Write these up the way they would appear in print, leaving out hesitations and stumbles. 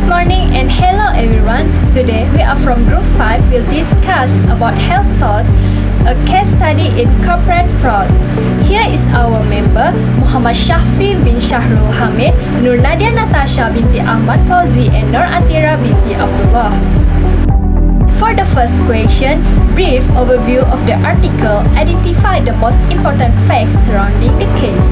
Good morning and hello everyone. Today we are from Group 5 will discuss about health fraud, a case study in corporate fraud. Here is our member Muhammad Shafi bin Shahrul Hamid, Nur Nadia Natasha binti Ahmad Fauzi and Nur Atira binti Abdullah. For the first question, brief overview of the article, identify the most important facts surrounding the case.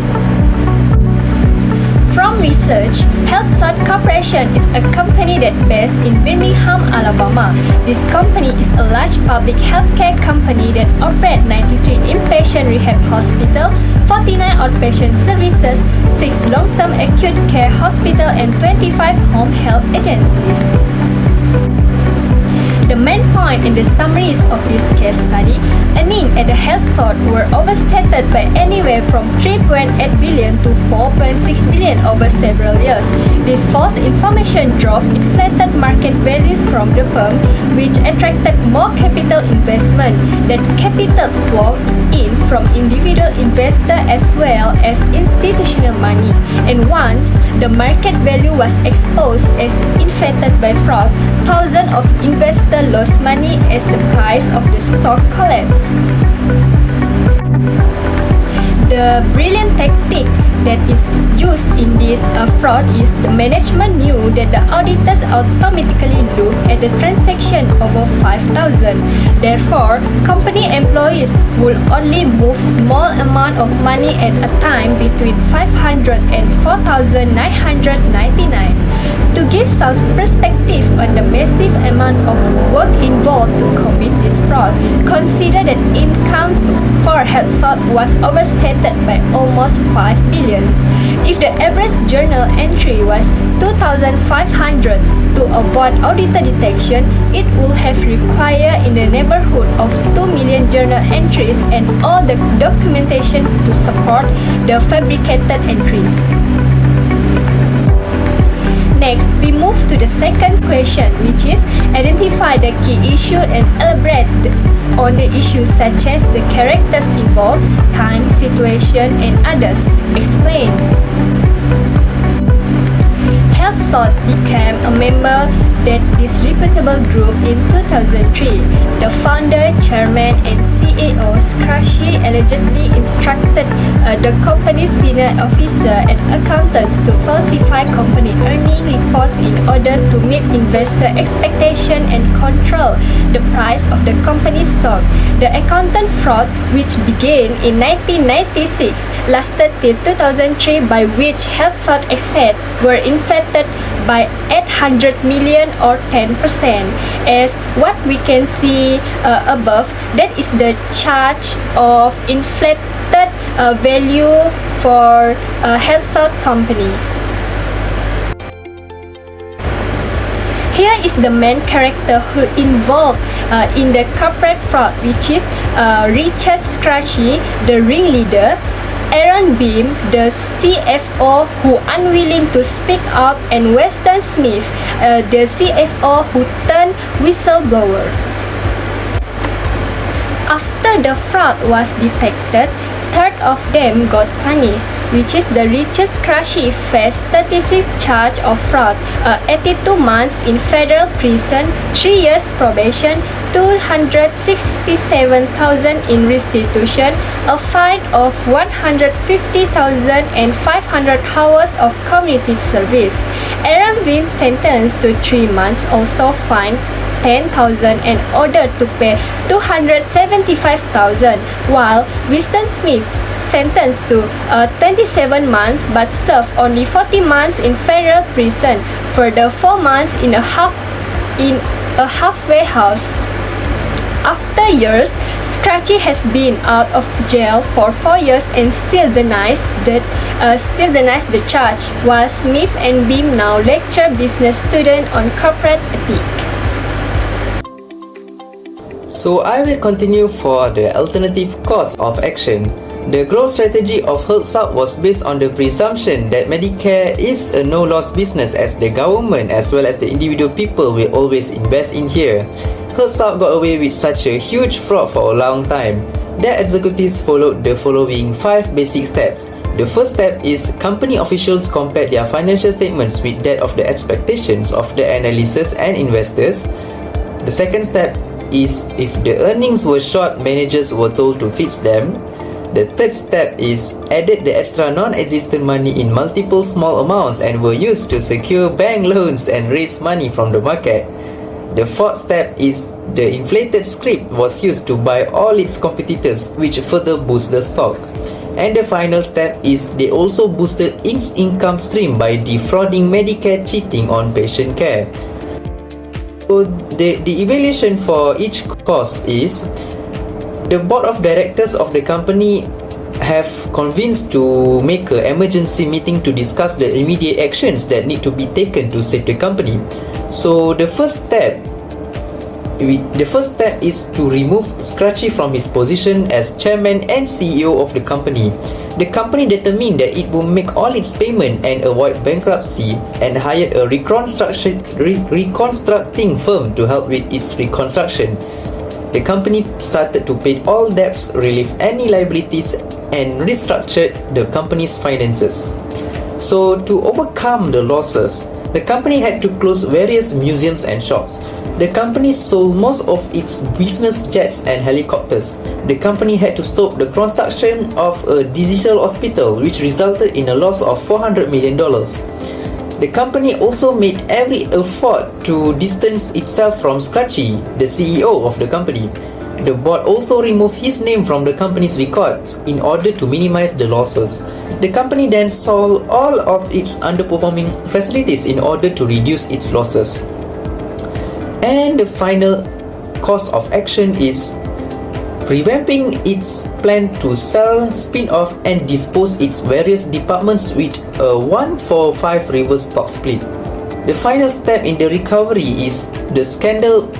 From research, HealthSouth Corporation is a company that based in Birmingham, Alabama. This company is a large public healthcare company that operates 93 inpatient rehab hospital, 49 outpatient services, 6 long-term acute care hospital and 25 home health agencies. The main point in the summaries of this case study, earnings at the HealthSouth were overstated by anywhere from 3.8 billion to 4.6 billion over several years. This false information drove inflated market values from the firm, which attracted more capital investment. That capital flowed in from individual investors as well as institutional money. And once the market value was exposed as inflated by fraud, thousands of investors lost money as the price of the stock collapsed. The brilliant tactic that is used in this fraud is the management knew that the auditors automatically look at the transaction over 5,000. Therefore, company employees will only move small amount of money at a time between 500 and 4,999. To give some perspective on the massive amount of work involved to commit this fraud, consider that income for HealthSouth was overstated by almost 5 billion. If the average journal entry was 2,500, to avoid auditor detection, it would have required in the neighborhood of 2 million journal entries and all the documentation to support the fabricated entries. Next, we move to the second question, which is identify the key issue and elaborate on the issues such as the characters involved, time, situation, and others. Explain. HealthSouth became a member that this reputable group in 2003. The founder, chairman, and CEO Scratchy allegedly instructed the company's senior officer and accountants to falsify company earning reports in order to meet investor expectation and control the price of the company's stock. The accountant fraud, which began in 1996, lasted till 2003, by which HealthSouth assets were inflated by 800 million or 10%. As what we can see above, that is the charge of inflated value for HealthSouth company. Here is the main character who involved in the corporate fraud, which is Richard Scratchy, the ringleader, Aaron Beam, the CFO who unwilling to speak up, and Weston Smith, the CFO who turned whistleblower. After the fraud was detected, third of them got punished, which is the Richard Scratchy faced 36 charges of fraud, 82 months in federal prison, 3 years probation, 267,000 in restitution, a fine of 150,000 and 500 hours of community service. Aaron Bean sentenced to 3 months, also fined 10,000 and ordered to pay 275,000, while Winston Smith sentenced to 27 months but served only 40 months in federal prison for the 4 months in a halfway house. After years, Scratchy has been out of jail for 4 years and still denies the charge, while Smith and Beam now lecture business students on corporate ethics. So I will continue for the alternative course of action. The growth strategy of HealthSouth was based on the presumption that Medicare is a no-loss business, as the government as well as the individual people will always invest in here. HealthSouth got away with such a huge fraud for a long time. Their executives followed the following 5 basic steps. The first step is company officials compare their financial statements with that of the expectations of the analysts and investors. The second step is if the earnings were short, managers were told to fix them. The third step is added the extra non-existent money in multiple small amounts and were used to secure bank loans and raise money from the market. The fourth step is the inflated script was used to buy all its competitors, which further boost the stock. And the final step is they also boosted its income stream by defrauding Medicare, cheating on patient care. So the evaluation for each cost is the board of directors of the company have convinced to make an emergency meeting to discuss the immediate actions that need to be taken to save the company. So the first step is to remove Scratchy from his position as chairman and CEO of the company. The company determined that it will make all its payment and avoid bankruptcy and hired a reconstructing firm to help with its reconstruction. The company started to pay all debts, relieve any liabilities, and restructured the company's finances. So to overcome the losses, the company had to close various museums and shops. The company sold most of its business jets and helicopters. The company had to stop the construction of a digital hospital, which resulted in a loss of $400 million. The company also made every effort to distance itself from Scratchy, the CEO of the company. The board also removed his name from the company's records in order to minimize the losses. The company then sold all of its underperforming facilities in order to reduce its losses. And the final course of action is revamping its plan to sell, spin off, and dispose its various departments with a 1-for-5 reverse stock split. The final step in the recovery is the scandal.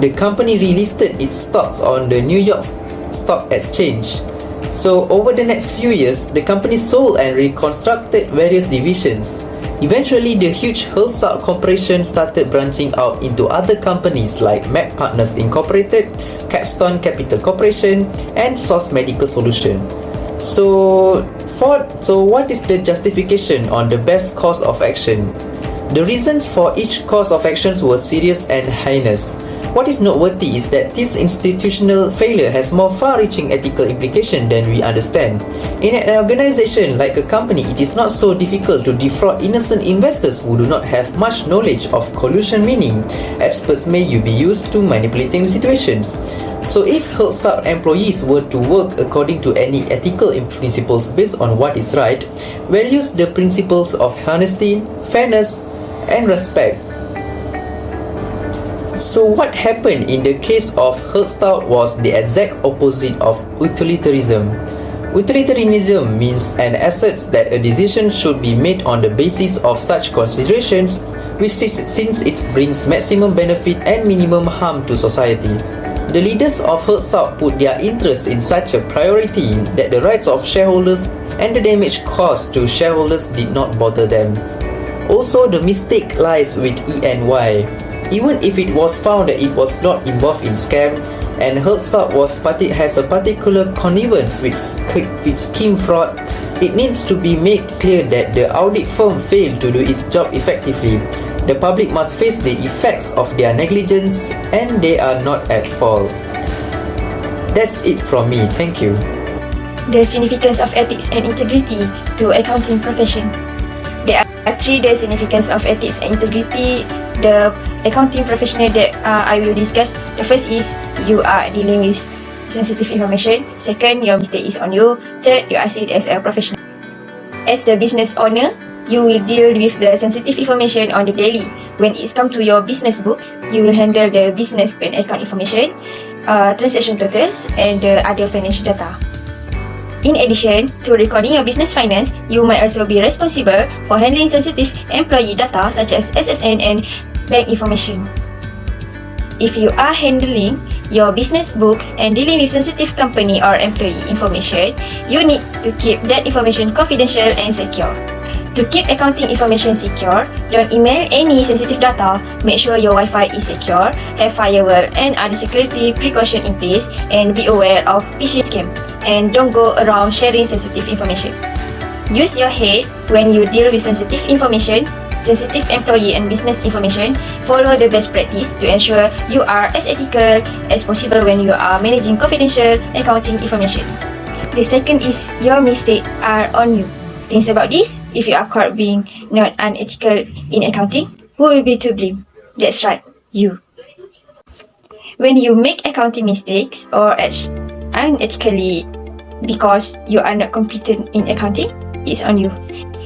The company relisted its stocks on the New York Stock Exchange. So over the next few years, the company sold and reconstructed various divisions. Eventually, the huge Healthsouth Corporation started branching out into other companies like Mac Partners Incorporated, Capstone Capital Corporation, and Source Medical Solution. So what is the justification on the best course of action? The reasons for each course of actions were serious and heinous. What is noteworthy is that this institutional failure has more far-reaching ethical implications than we understand. In an organization like a company, it is not so difficult to defraud innocent investors who do not have much knowledge of collusion, meaning experts may be used to manipulating situations. So if Healthsouth employees were to work according to any ethical principles based on what is right, values the principles of honesty, fairness, and respect. So what happened in the case of Healthsouth was the exact opposite of utilitarianism. Utilitarianism means an asserts that a decision should be made on the basis of such considerations, which since it brings maximum benefit and minimum harm to society. The leaders of Healthsouth put their interests in such a priority that the rights of shareholders and the damage caused to shareholders did not bother them. Also, the mistake lies with E&Y. Even if it was found that it was not involved in scam and Healthsouth has a particular connivance with scheme fraud, it needs to be made clear that the audit firm failed to do its job effectively. The public must face the effects of their negligence and they are not at fault. That's it from me. Thank you. The significance of ethics and integrity to accounting profession. There are three the significance of ethics and integrity the accounting professional that I will discuss. The first is you are dealing with sensitive information. Second, your mistake is on you. Third, you are seen as a professional. As the business owner, you will deal with the sensitive information on the daily. When it's come to your business books, you will handle the business and account information, transaction totals, and the other financial data. In addition to recording your business finance, you might also be responsible for handling sensitive employee data such as SSN and bank information. If you are handling your business books and dealing with sensitive company or employee information, you need to keep that information confidential and secure. To keep accounting information secure, don't email any sensitive data, make sure your Wi-Fi is secure, have firewall and other security precaution in place, and be aware of phishing scam. And don't go around sharing sensitive information. Use your head when you deal with sensitive information, sensitive employee and business information. Follow the best practice to ensure you are as ethical as possible when you are managing confidential accounting information. The second is your mistakes are on you. Think about this. If you are caught being not unethical in accounting, who will be to blame? That's right, you. When you make accounting mistakes or act unethically because you are not competent in accounting, it's on you.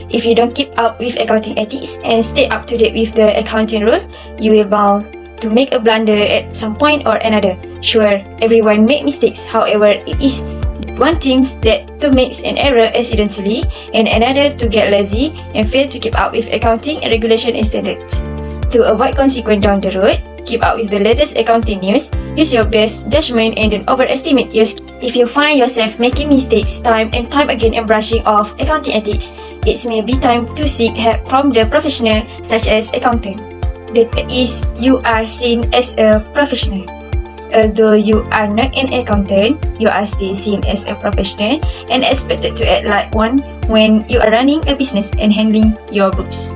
If you don't keep up with accounting ethics and stay up to date with the accounting rule, you will bound to make a blunder at some point or another. Sure, everyone make mistakes. However, it is one thing that to make an error accidentally, and another to get lazy and fail to keep up with accounting regulation and standards. To avoid consequence down the road, keep up with the latest accounting news, use your best judgment and don't overestimate your skills. If you find yourself making mistakes time and time again and brushing off accounting ethics, it may be time to seek help from the professional such as accountant. The third is you are seen as a professional. Although you are not an accountant, you are still seen as a professional and expected to act like one when you are running a business and handling your books.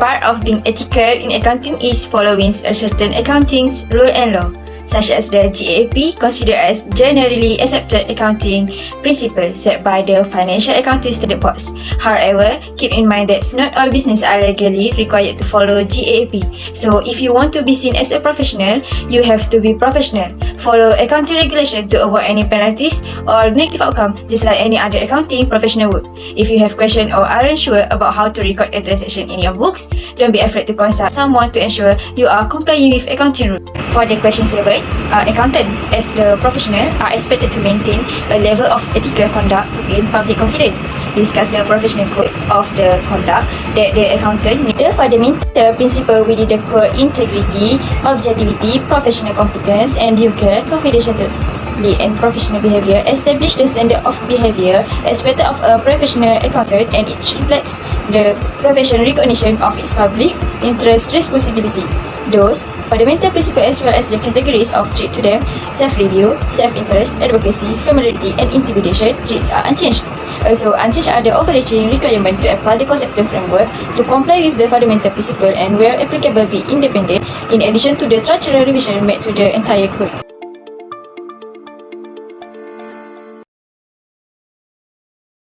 Part of being ethical in accounting is following a certain accounting rule and law, such as the GAAP, considered as generally accepted accounting principles set by the Financial Accounting Standard Boards. However, keep in mind that not all businesses are legally required to follow GAAP. So, if you want to be seen as a professional, you have to be professional. Follow accounting regulation to avoid any penalties or negative outcome, just like any other accounting professional would. If you have questions or are unsure about how to record a transaction in your books, don't be afraid to consult someone to ensure you are complying with accounting rules. For the question 7, accountant as the professional are expected to maintain a level of ethical conduct to gain public confidence. Discuss the professional code of the conduct that the accountant needs. The fundamental principle within the code: integrity, objectivity, professional competence, and confidentiality and professional behavior. Establish the standard of behavior expected of a professional accountant, and it reflects the professional recognition of its public interest responsibility. Those fundamental principles as well as the categories of treat to them: self-review, self-interest, advocacy, familiarity, and intimidation treats are unchanged. Also, unchanged are the overarching requirement to apply the conceptual framework to comply with the fundamental principle and where applicable be independent, in addition to the structural revision made to the entire code.